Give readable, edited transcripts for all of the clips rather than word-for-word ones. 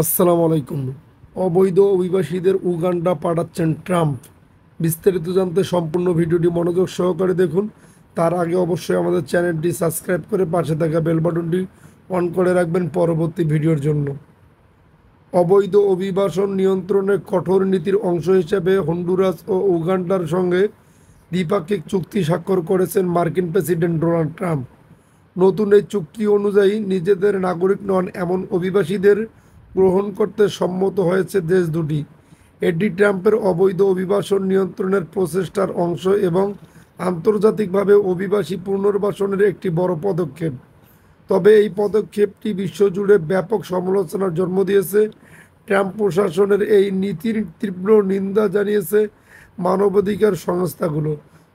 আসসালামু আলাইকুম। অবৈধ অভিবাসীদের উগান্ডা পাঠাচ্ছেন ট্রাম্প। বিস্তারিত জানতে সম্পূর্ণ ভিডিওটি মনোযোগ সহকারে দেখুন। তার আগে অবশ্যই আমাদের চ্যানেলটি সাবস্ক্রাইব করে পাশে থাকা বেল বাটনটি অন করে রাখবেন পরবর্তী ভিডিওর জন্য। অবৈধ অভিবাসন নিয়ন্ত্রণের কঠোর নীতির অংশ হিসেবে হন্ডুরাস ও উগান্ডার সঙ্গে দ্বিপাক্ষিক চুক্তি স্বাক্ষর করেছেন মার্কিন প্রেসিডেন্ট ডোনাল্ড ট্রাম্প। নতুন এই চুক্তি অনুযায়ী নিজেদের নাগরিক নন এমন অভিবাসীদের গ্রহণ করতে সম্মত হয়েছে দেশ দুটি। এটি ট্রাম্পের অবৈধ অভিবাসন নিয়ন্ত্রণের প্রচেষ্টার অংশ এবং আন্তর্জাতিকভাবে অভিবাসী পুনর্বাসনের একটি বড় পদক্ষেপ। তবে এই পদক্ষেপটি বিশ্বজুড়ে ব্যাপক সমালোচনার জন্ম দিয়েছে। ট্রাম্প প্রশাসনের এই নীতির তীব্র নিন্দা জানিয়েছে মানবাধিকার সংস্থাগুলো।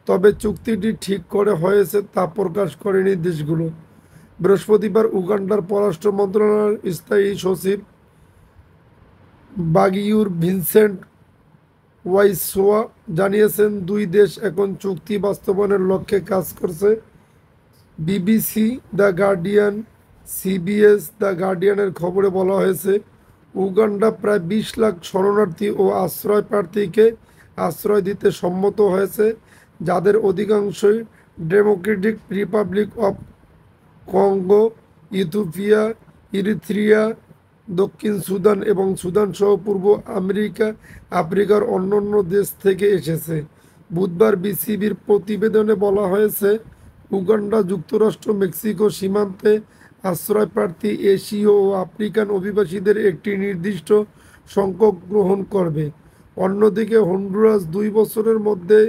তবে চুক্তিটি ঠিক করে হয়েছে তা প্রকাশ করেনি দেশগুলো। বৃহস্পতিবার উগান্ডার পররাষ্ট্র মন্ত্রণালয়ের স্থায়ী সচিব বাগিউর ভিনসেন্ট ওয়াইসোয়া জানিয়েছেন, দুই দেশ এখন চুক্তি বাস্তবায়নের লক্ষ্যে কাজ করছে। BBC, the Guardian, CBS, the গার্ডিয়ানের খবরে বলা হয়েছে, উগান্ডা প্রায় 20 লাখ শরণার্থী ও আশ্রয় প্রার্থীকে আশ্রয় দিতে সম্মত হয়েছে, যাদের অধিকাংশই Democratic Republic of Congo, Ethiopia, Eritrea, দক্ষিণ সুদান এবং সুদান সহ পূর্ব আফ্রিকার অন্যান্য দেশ থেকে এসেছে। বুধবার বিসিবির প্রতিবেদনে বলা হয়েছে, উগান্ডা যুক্তরাষ্ট্র মেক্সিকো সীমান্তে আশ্রয়প্রার্থী এশীয় ও আফ্রিকান অভিবাসীদের একটি নির্দিষ্ট সংখ্যক গ্রহণ করবে। অন্যদিকে হন্ডুরাস 2 বছরের মধ্যে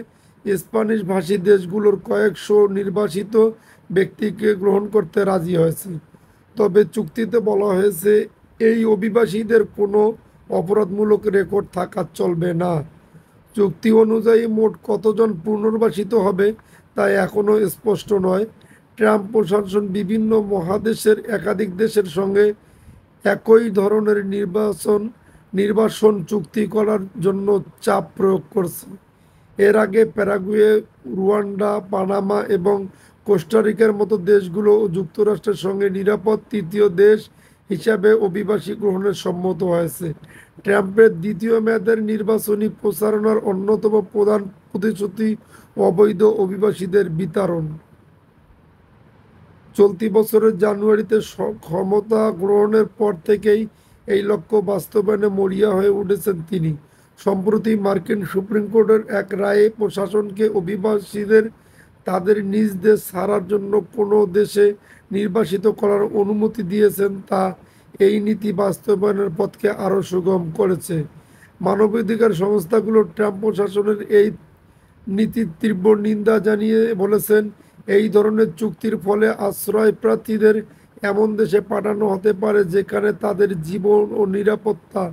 স্প্যানিশ ভাষী দেশগুলোর কয়েকশো নির্বাসিত ব্যক্তিকে গ্রহণ করতে রাজি হয়েছে। তবে চুক্তিতে বলা হয়েছে, এই অভিবাসীদের কোনো অপরাধমূলক রেকর্ড থাকা চলবে না। চুক্তি অনুযায়ী মোট কতজন পুনর্বাসিত হবে তা এখনও স্পষ্ট নয়। ট্রাম্প প্রশাসন বিভিন্ন মহাদেশের একাধিক দেশের সঙ্গে একই ধরনের নির্বাসন চুক্তি করার জন্য চাপ প্রয়োগ করছে। এর আগে প্যারাগুয়ে, রুয়ান্ডা, পানামা এবং কোস্টারিকার মতো দেশগুলো যুক্তরাষ্ট্রের সঙ্গে নিরাপদ তৃতীয় দেশ হিসাবে অভিবাসী গ্রহণের সম্মত হয়েছে। ট্রাম্পের দ্বিতীয় মেয়াদের নির্বাচনী প্রচারণার অন্যতম প্রধান প্রতিশ্রুতি অবৈধ অভিবাসীদের বিতরণ। চলতি বছরের জানুয়ারিতে ক্ষমতা গ্রহণের পর থেকেই এই লক্ষ্য বাস্তবায়নে মরিয়া হয়ে উঠেছেন তিনি। সম্প্রতি মার্কিন সুপ্রিম কোর্টের এক রায়ে প্রশাসনকে অভিবাসীদের তাদের নিজ দেশ ছাড়ার জন্য কোনো দেশে নির্বাসিত করার অনুমতি দিয়েছেন, তা এই নীতি বাস্তবায়নের পথকে আরও সুগম করেছে। মানবাধিকার সংস্থাগুলো ট্রাম্প প্রশাসনের এই নীতির তীব্র নিন্দা জানিয়ে বলেছেন, এই ধরনের চুক্তির ফলে আশ্রয় প্রার্থীদের এমন দেশে পাঠানো হতে পারে যেখানে তাদের জীবন ও নিরাপত্তা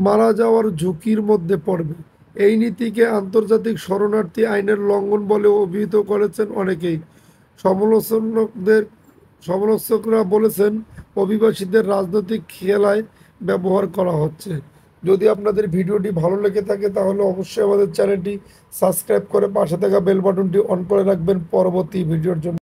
মারা যাওয়ার ঝুঁকির মধ্যে পড়বে। এই নীতিকে আন্তর্জাতিক শরণার্থী আইনের লঙ্ঘন বলে অভিহিত করেছেন অনেকেই। সমালোচকদের সমালোচকরা বলেছেন, অভিবাসীদের রাজনৈতিক খেলায় ব্যবহার করা হচ্ছে। যদি আপনাদের ভিডিওটি ভালো লেগে থাকে তাহলে অবশ্যই আমাদের চ্যানেলটি সাবস্ক্রাইব করে পাশে থাকা বেল বাটনটি অন করে রাখবেন পরবর্তী ভিডিওর জন্য।